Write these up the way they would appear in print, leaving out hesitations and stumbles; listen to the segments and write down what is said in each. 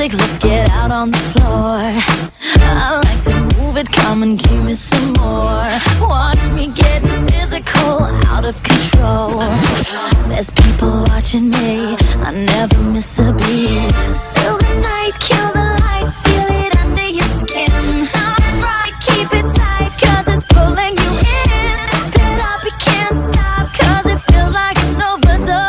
music, let's get out on the floor. I like to move it, come and give me some more. Watch me getting physical, out of control. There's people watching me, I never miss a beat. Still the night, kill the lights, feel it under your skin. That's right, keep it tight, cause it's pulling you in. Pump it up, you can't stop, cause it feels like an overdose.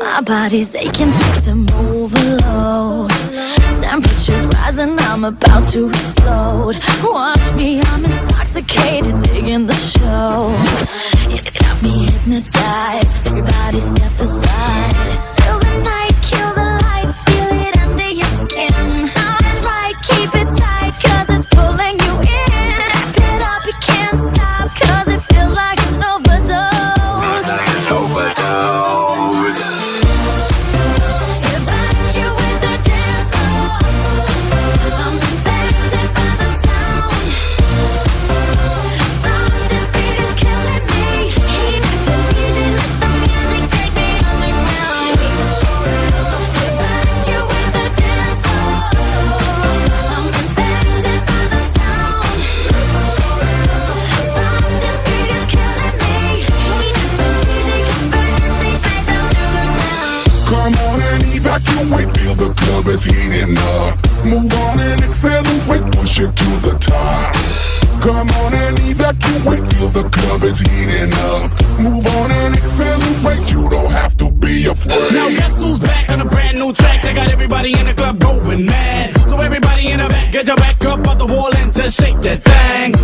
My body's aching, system overload. Temperature's rising, I'm about to explode. Watch me, I'm intoxicated, digging the show. It's got me hypnotized, everybody step aside. Still the night, kill the lights, feel it under your skin. That's right, keep it tight, cause it's pulling you in. Wrap it up, you can't stop, cause it feels like an overdose. Evacuate, feel the club is heating up. Move on and accelerate, push it to the top. Come on and evacuate, feel the club is heating up. Move on and accelerate, you don't have to be afraid. Now guess who's back on a brand new track? They got everybody in the club going mad. So everybody in the back, get your back up on the wall and just shake that thing.